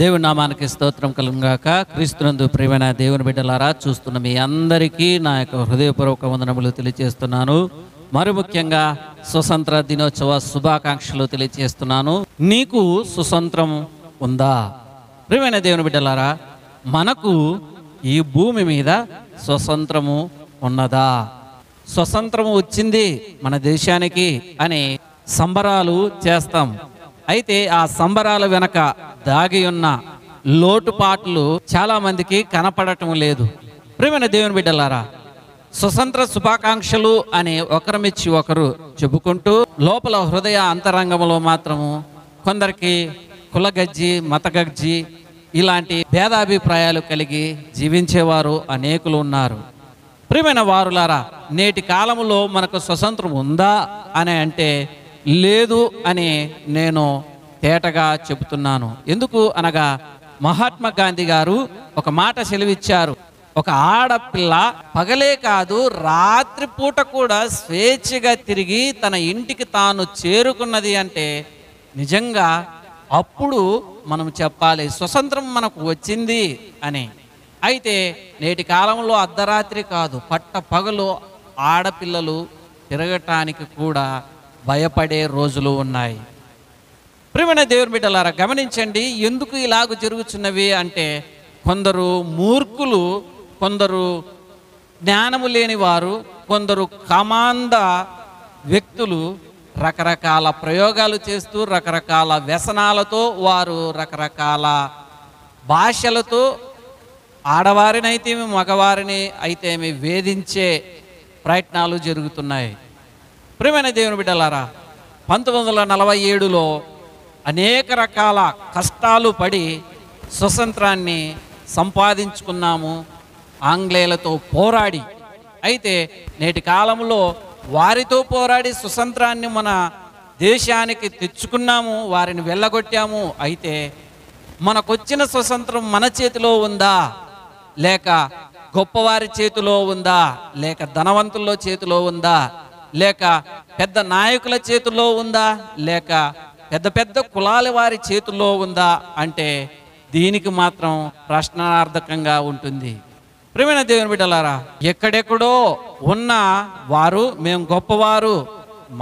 దేవుని నామానికి స్తోత్రం కలుగుగాక. క్రీస్తునందు ప్రియమైన దేవుని బిడ్డలారా, చూస్తున్న మీ అందరికీ నా యొక్క హృదయపూర్వక వందనములు తెలియజేస్తున్నాను. మరి ముఖ్యంగా స్వతంత్ర దినోత్సవ శుభాకాంక్షలు తెలియజేస్తున్నాను. నీకు స్వతంత్రం ఉందా? ప్రియమైన దేవుని బిడ్డలారా, మనకు ఈ భూమి మీద స్వతంత్రము ఉన్నదా? స్వతంత్రము వచ్చింది మన దేశానికి అని సంబరాలు చేస్తాం. అయితే ఆ సంబరాల వెనక దాగి ఉన్న లోటుపాట్లు చాలా మందికి కనపడటం లేదు. ప్రియమైన దేవుని బిడ్డలారా, స్వతంత్ర శుభాకాంక్షలు అని ఒకరిమిచ్చి ఒకరు చెప్పుకుంటూ లోపల హృదయ అంతరంగంలో మాత్రము కొందరికి కులగజ్జి, మతగజ్జి ఇలాంటి భేదాభిప్రాయాలు కలిగి జీవించేవారు అనేకులు ఉన్నారు. ప్రియమైన వారులారా, నేటి కాలంలో మనకు స్వతంత్రం ఉందా అని అంటే లేదు అని నేను తేటగా చెబుతున్నాను. ఎందుకు అనగా మహాత్మా గాంధీ గారు ఒక మాట సెలవిచ్చారు. ఒక ఆడపిల్ల పగలే కాదు రాత్రిపూట కూడా స్వేచ్ఛగా తిరిగి తన ఇంటికి తాను చేరుకున్నది అంటే నిజంగా అప్పుడు మనం చెప్పాలి స్వతంత్రం మనకు వచ్చింది అని. అయితే నేటి కాలంలో అర్ధరాత్రి కాదు, పట్ట పగలు ఆడపిల్లలు తిరగటానికి కూడా భయపడే రోజులు ఉన్నాయి. ప్రియమైన దేవుని బిడ్డలారా, గమనించండి, ఎందుకు ఇలాగ జరుగుతున్నవి అంటే కొందరు మూర్ఖులు, కొందరు జ్ఞానము లేని వారు, కొందరు కమాంద వ్యక్తులు రకరకాల ప్రయోగాలు చేస్తూ రకరకాల వ్యసనాలతో వారు రకరకాల భాషలతో ఆడవారినైతే మగవారిని అయితే వేధించే ప్రయత్నాలు జరుగుతున్నాయి. ప్రియమైన దేవుని బిడ్డలారా, 1947లో అనేక రకాల కష్టాలు పడి స్వతంత్రాన్ని సంపాదించుకున్నాము ఆంగ్లేయులతో పోరాడి. అయితే నేటి కాలంలో వారితో పోరాడి స్వతంత్రాన్ని మన దేశానికి తెచ్చుకున్నాము, వారిని వెళ్ళగొట్టాము. అయితే మనకొచ్చిన స్వతంత్రం మన చేతిలో ఉందా, లేక గొప్పవారి చేతిలో ఉందా, లేక ధనవంతుల చేతిలో ఉందా, లేక పెద్ద నాయకుల చేతుల్లో ఉందా, లేక పెద్ద పెద్ద కులాల వారి చేతుల్లో ఉందా అంటే దీనికి మాత్రం ప్రశ్నార్థకంగా ఉంటుంది. ప్రియమైన దేవుని బిడ్డలారా, ఎక్కడెక్కడో ఉన్న వారు మేము గొప్పవారు,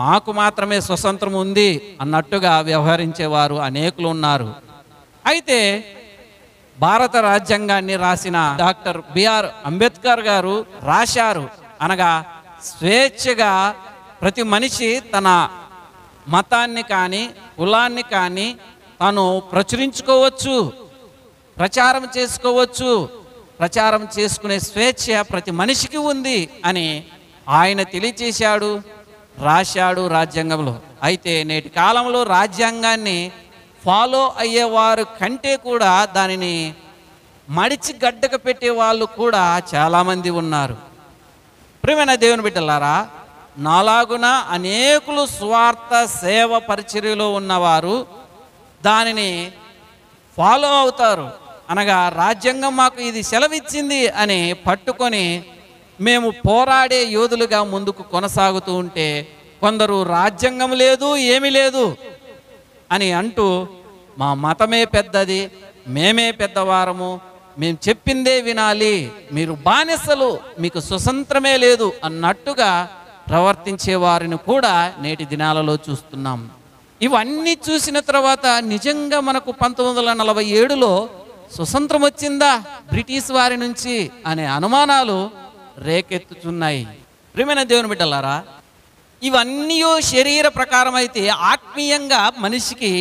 మాకు మాత్రమే స్వతంత్రం ఉంది అన్నట్టుగా వ్యవహరించేవారు అనేకులు ఉన్నారు. అయితే భారత రాజ్యాంగాన్ని రాసిన డాక్టర్ బిఆర్ అంబేద్కర్ గారు రాశారు, అనగా స్వేచ్ఛగా ప్రతి మనిషి తన మతాన్ని కానీ కులాన్ని కానీ తను ప్రచురించుకోవచ్చు, ప్రచారం చేసుకోవచ్చు, ప్రచారం చేసుకునే స్వేచ్ఛ ప్రతి మనిషికి ఉంది అని ఆయన తెలియచేశాడు, రాశాడు రాజ్యాంగంలో. అయితే నేటి కాలంలో రాజ్యాంగాన్ని ఫాలో అయ్యేవారు కంటే కూడా దానిని మడిచి గడ్డకు పెట్టే వాళ్ళు కూడా చాలామంది ఉన్నారు. ప్రియమైన దేవుని బిడ్డలారా, నాలాగున అనేకులు స్వార్థ సేవ పరిచర్యలో ఉన్నవారు దానిని ఫాలో అవుతారు. అనగా రాజ్యాంగం మాకు ఇది సెలవిచ్చింది అని పట్టుకొని మేము పోరాడే యోధులుగా ముందుకు కొనసాగుతూ ఉంటే కొందరు రాజ్యాంగం లేదు, ఏమీ లేదు అని అంటూ మా మతమే పెద్దది, మేమే పెద్దవారము, మేము చెప్పిందే వినాలి, మీరు బానిసలు, మీకు స్వతంత్రమే లేదు అన్నట్టుగా ప్రవర్తించే వారిని కూడా నేటి దినాలలో చూస్తున్నాం. ఇవన్నీ చూసిన తర్వాత నిజంగా మనకు 1947లో స్వతంత్రం వచ్చిందా బ్రిటిష్ వారి నుంచి అనే అనుమానాలు రేకెత్తుతున్నాయి. ప్రియమైన దేవుని బిడ్డలారా, ఇవన్నీ శరీర ప్రకారం అయితే ఆత్మీయంగా మనిషికి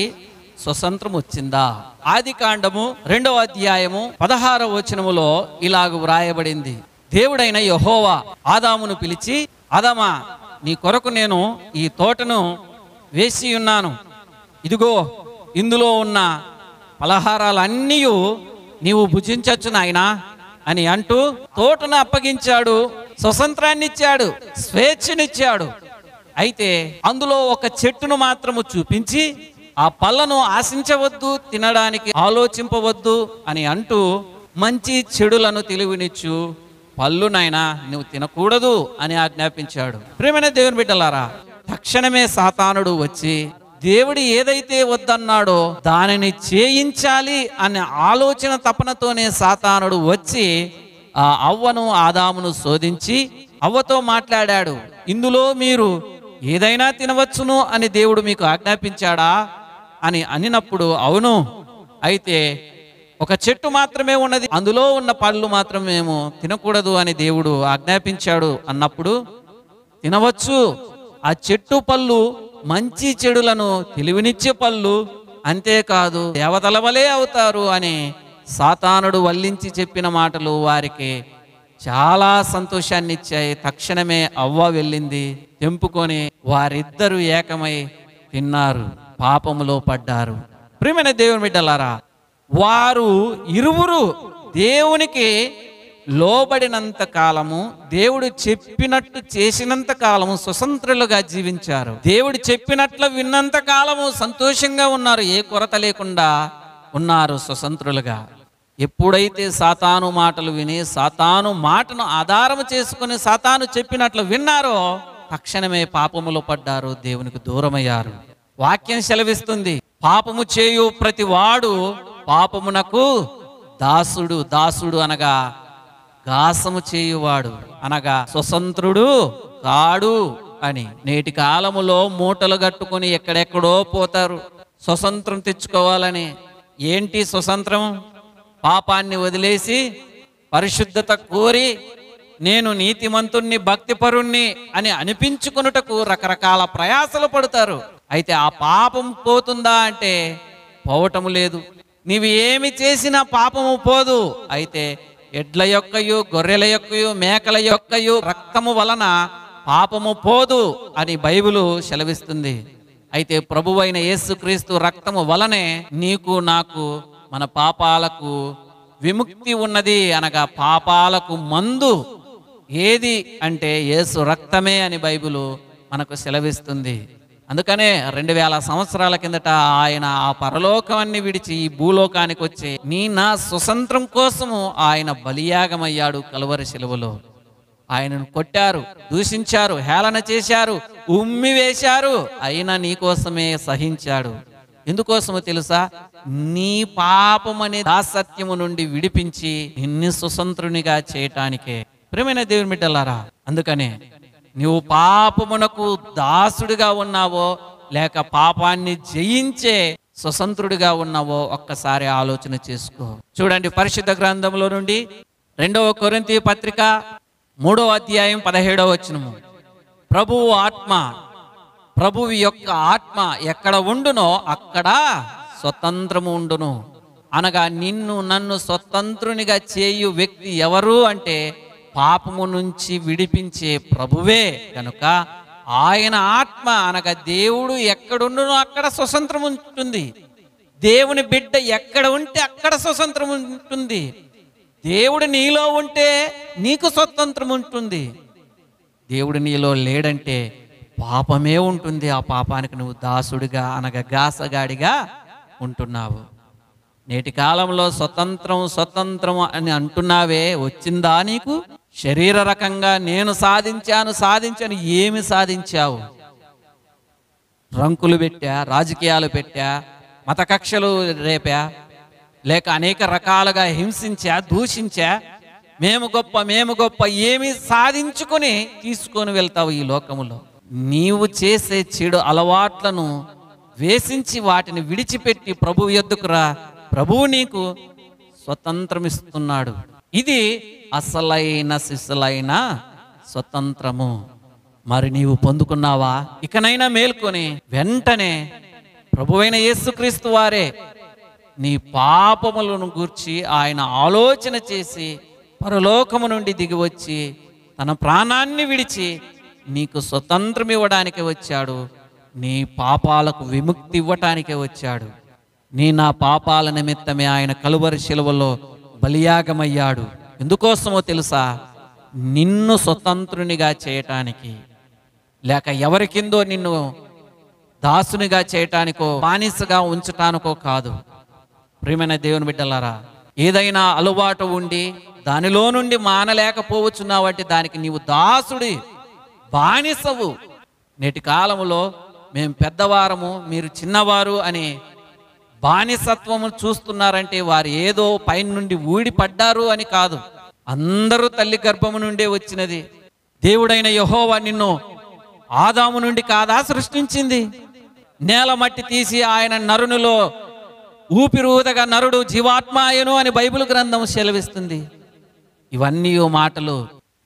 స్వతంత్రం వచ్చిందా? ఆదికాండము 2వ అధ్యాయము 16వ వచనములో ఇలాగ వ్రాయబడింది. దేవుడైన యెహోవా ఆదామును పిలిచి, ఆదామా, నీ కొరకు నేను ఈ తోటను వేసి ఉన్నాను, ఇదిగో ఇందులో ఉన్న పలహారాలన్నీ నీవు భుజించచ్చు నాయనా అని అంటూ తోటను అప్పగించాడు, స్వతంత్రాన్ని ఇచ్చాడు, స్వేచ్ఛనిచ్చాడు. అయితే అందులో ఒక చెట్టును మాత్రము చూపించి ఆ పళ్ళను ఆశించవద్దు, తినడానికి ఆలోచింపవద్దు అని అంటూ మంచి చెడులను తెలివినిచ్చు పళ్ళునైనా నువ్వు తినకూడదు అని ఆజ్ఞాపించాడు. ప్రియమైన దేవుని బిడ్డలారా, తక్షణమే సాతానుడు వచ్చి దేవుడు ఏదైతే వద్దన్నాడో దానిని చేయించాలి అనే ఆలోచన తపనతోనే సాతానుడు వచ్చి ఆ అవ్వను ఆదామును శోధించి అవ్వతో మాట్లాడాడు. ఇందులో మీరు ఏదైనా తినవచ్చును అని దేవుడు మీకు ఆజ్ఞాపించాడా అని అనినప్పుడు అవును, అయితే ఒక చెట్టు మాత్రమే ఉన్నది, అందులో ఉన్న పళ్ళు మాత్రం మేము తినకూడదు అని దేవుడు ఆజ్ఞాపించాడు అన్నప్పుడు తినవచ్చు. ఆ చెట్టు పళ్ళు మంచి చెడులను తెలివినిచ్చే పళ్ళు, అంతేకాదు దేవతల వలె అవుతారు అని సాతానుడు వల్లించి చెప్పిన మాటలు వారికి చాలా సంతోషాన్ని ఇచ్చాయి. తక్షణమే అవ్వ వెళ్ళింది, తెంపుకొని వారిద్దరూ ఏకమై తిన్నారు, పాపములో పడ్డారు. ప్రియమైన దేవుని బిడ్డలారా, వారు ఇరువురు దేవునికి లోబడినంత కాలము, దేవుడు చెప్పినట్టు చేసినంత కాలము స్వతంత్రులుగా జీవించారు. దేవుడు చెప్పినట్లు విన్నంత కాలము సంతోషంగా ఉన్నారు, ఏ కొరత లేకుండా ఉన్నారు స్వతంత్రులుగా. ఎప్పుడైతే సాతాను మాటలు విని సాతాను మాటను ఆధారం చేసుకుని సాతాను చెప్పినట్లు విన్నారో తక్షణమే పాపములో పడ్డారు, దేవునికి దూరమయ్యారు. వాక్యం సెలవిస్తుంది, పాపము చేయు ప్రతి వాడు పాపమునకు దాసుడు. దాసుడు అనగా గాసము చేయువాడు, అనగా స్వతంత్రుడు కాడు అని. నేటి కాలములో మూటలు కట్టుకుని ఎక్కడెక్కడో పోతారు స్వతంత్రం తెచ్చుకోవాలని. ఏంటి స్వతంత్రం? పాపాన్ని వదిలేసి పరిశుద్ధత కోరి నేను నీతిమంతుణ్ణి భక్తిపరుణ్ణి అని అనిపించుకున్నటకు రకరకాల ప్రయాసలు పడతారు. అయితే ఆ పాపం పోతుందా అంటే పోవటము లేదు. నీవు ఏమి చేసినా పాపము పోదు. అయితే ఎడ్ల యొక్కయు గొర్రెల యొక్కయు మేకల యొక్కయు రక్తము వలన పాపము పోదు అని బైబిలు సెలవిస్తుంది. అయితే ప్రభువైన యేసుక్రీస్తు రక్తము వలనే నీకు నాకు మన పాపాలకు విముక్తి ఉన్నది. అనగా పాపాలకు మందు ఏది అంటే యేసు రక్తమే అని బైబిలు మనకు సెలవిస్తుంది. అందుకనే 2000 సంవత్సరాల కిందట ఆయన ఆ పరలోకాన్ని విడిచి ఈ భూలోకానికి వచ్చి నా స్వతంత్రం కోసము ఆయన బలియాగమయ్యాడు. కలువరి శిలువలో ఆయనను కొట్టారు, దూషించారు, హేళన చేశారు, ఉమ్మి వేశారు, అయినా నీ కోసమే సహించాడు. ఎందుకోసమో తెలుసా? నీ పాపం అనే దాసత్యము నుండి విడిపించి నిన్ను స్వతంత్రునిగా చేయటానికే. ప్రియమైన దేవుని బిడ్డలారా, అందుకనే నువ్వు పాపమునకు దాసుడిగా ఉన్నావో లేక పాపాన్ని జయించే స్వతంత్రుడిగా ఉన్నావో ఒక్కసారి ఆలోచన చేసుకో. చూడండి, పరిశుద్ధ గ్రంథంలో నుండి 2వ కొరింథీ పత్రిక 3వ అధ్యాయం 17వ వచనము. ప్రభువు ఆత్మ, ప్రభువు యొక్క ఆత్మ ఎక్కడ ఉండునో అక్కడ స్వతంత్రము ఉండును. అనగా నిన్ను నన్ను స్వతంత్రునిగా చేయు వ్యక్తి ఎవరు అంటే పాపము నుంచి విడిపించే ప్రభువే. కనుక ఆయన ఆత్మ అనగా దేవుడు ఎక్కడుండునో అక్కడ స్వతంత్రం ఉంటుంది. దేవుని బిడ్డ ఎక్కడ ఉంటే అక్కడ స్వతంత్రం ఉంటుంది. దేవుడు నీలో ఉంటే నీకు స్వతంత్రం ఉంటుంది. దేవుడు నీలో లేడంటే పాపమే ఉంటుంది. ఆ పాపానికి నువ్వు దాసుడిగా అనగా గాసగాడిగా ఉంటున్నావు. నేటి కాలంలో స్వతంత్రం స్వతంత్రం అని అంటున్నావే, వచ్చిందా నీకు? శరీర రకంగా నేను సాధించాను. ఏమి సాధించావు? రంకులు పెట్టా, రాజకీయాలు పెట్టా, మత కక్షలు రేపా, లేక అనేక రకాలుగా హింసించా, దూషించా, మేము గొప్ప ఏమి సాధించుకొని తీసుకొని వెళ్తావు ఈ లోకములో? నీవు చేసే చెడు అలవాట్లను వేసించి వాటిని విడిచిపెట్టి ప్రభువు యొద్దకు రా. ప్రభువు నీకు స్వతంత్రం ఇస్తున్నాడు. ఇది అసలైన సిసలైన స్వతంత్రము. మరి నీవు పొందుకున్నావా? ఇకనైనా మేల్కొని వెంటనే ప్రభువైన యేసుక్రీస్తు వారే నీ పాపములను గూర్చి ఆయన ఆలోచన చేసి పరలోకము నుండి దిగి వచ్చి తన ప్రాణాన్ని విడిచి నీకు స్వతంత్రం ఇవ్వడానికి వచ్చాడు. నీ పాపాలకు విముక్తి ఇవ్వటానికే వచ్చాడు. నా పాపాల నిమిత్తమే ఆయన కలువరి శిలువలో బలియాగమయ్యాడు. ఎందుకోసమో తెలుసా? నిన్ను స్వతంత్రునిగా చేయటానికి, లేక ఎవరి కిందో నిన్ను దాసునిగా చేయటానికో బానిసగా ఉంచటానికో కాదు. ప్రియమైన దేవుని బిడ్డలారా, ఏదైనా అలవాటు ఉండి దానిలో నుండి మానలేకపోవచ్చున్నావంటే దానికి నీవు దాసుడి, బానిసవు. నేటి కాలంలో మేము పెద్దవారము, మీరు చిన్నవారు అని బానిసత్వము చూస్తున్నారంటే వారు ఏదో పైన నుండి ఊడిపడ్డారు అని కాదు. అందరూ తల్లి గర్భము నుండే వచ్చినది. దేవుడైన యెహోవా నిన్ను ఆదాము నుండి కాదా సృష్టించింది? నేల మట్టి తీసి ఆయన నరునిలో ఊపిరి ఊదగా నరుడు జీవాత్మాయను అని బైబిల్ గ్రంథం సెలవిస్తుంది. ఇవన్నీ మాటలు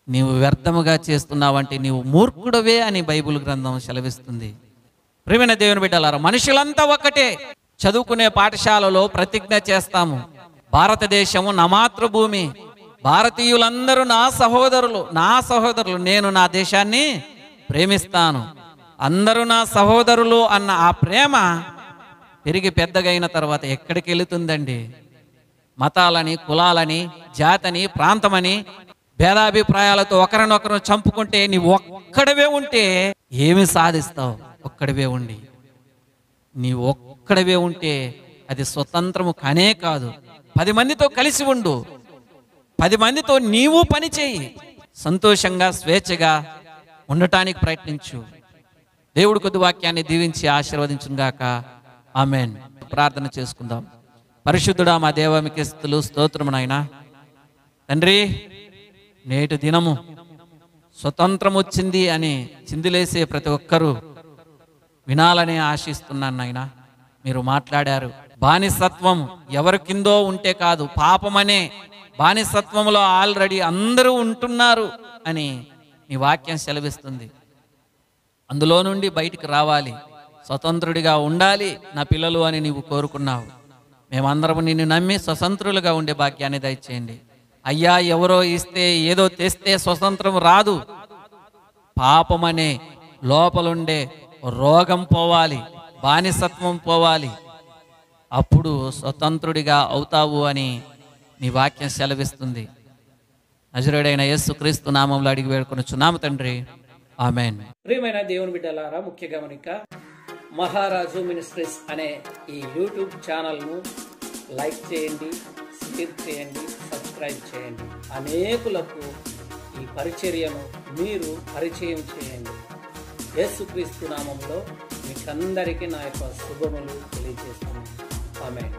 నీవు వ్యర్థముగా చేస్తున్నావంటే నీవు మూర్ఖుడవే అని బైబిల్ గ్రంథం సెలవిస్తుంది. ప్రియమైన దేవుని బిడ్డలారా, మనుషులంతా ఒక్కటే. చదువుకునే పాఠశాలలో ప్రతిజ్ఞ చేస్తాము, భారతదేశము నా మాతృభూమి, భారతీయులందరూ నా సహోదరులు, నేను నా దేశాన్ని ప్రేమిస్తాను, అందరూ నా సహోదరులు అన్న ఆ ప్రేమ పెరిగి పెద్దగైన తర్వాత ఎక్కడికి వెళుతుందండి? మతాలని, కులాలని, జాతని, ప్రాంతమని భేదాభిప్రాయాలతో ఒకరినొకరు చంపుకుంటే నీవు ఒక్కడవే ఉంటే ఏమి సాధిస్తావు? ఒక్కడవే ఉండి నీవు ఒక్కడవే ఉంటే అది స్వతంత్రము కానే కాదు. 10 మందితో కలిసి ఉండు, 10 మందితో నీవు పని చేయి, సంతోషంగా స్వేచ్ఛగా ఉండటానికి ప్రయత్నించు. దేవుడు కొద్ది వాక్యాన్ని దీవించి ఆశీర్వదించును గాక. ఆమేన్. ప్రార్థన చేసుకుందాం. పరిశుద్ధుడా మా దేవ, మీకే స్తుతులు స్తోత్రము నాయనా. తండ్రి, నేటి దినము స్వతంత్రం వచ్చింది అని చిందులేసే ప్రతి ఒక్కరూ వినాలని ఆశిస్తున్నాను నాయనా. మీరు మాట్లాడారు, బానిసత్వం ఎవరి కిందో ఉంటే కాదు, పాపమనే బానిసత్వంలో ఆల్రెడీ అందరూ ఉంటున్నారు అని నీ వాక్యం సెలవిస్తుంది. అందులో నుండి బయటికి రావాలి, స్వతంత్రుడిగా ఉండాలి నా పిల్లలు అని నీవు కోరుకున్నావు. మేమందరం నిన్ను నమ్మి స్వతంత్రులుగా ఉండే భాగ్యాన్ని దయచేయండి అయ్యా. ఎవరో ఇస్తే ఏదో తెస్తే స్వతంత్రం రాదు. పాపమనే లోపలుండే రోగం పోవాలి, బానిసత్వం పోవాలి, అప్పుడు స్వతంత్రుడిగా అవుతావు అని నీ వాక్యం సెలవిస్తుంది. నజరేయుడైన యేసుక్రీస్తు నామములో అడిగి వేడుకొనుచున్నాము తండ్రి, ఆమేన్. ప్రియమైన దేవుని బిడ్డలారా, ముఖ్య గమనిక, మహారాజు మినిస్ట్రీస్ అనే ఈ యూట్యూబ్ ఛానల్ను లైక్ చేయండి, షేర్ చేయండి, సబ్స్క్రైబ్ చేయండి. అనేకులకు ఈ పరిచర్యను మీరు పరిచయం చేయండి. యేసుక్రీస్తు నామములో మీకందరికీ నా యొక్క శుభములు తెలియజేస్తున్నాను. ఆమేన్.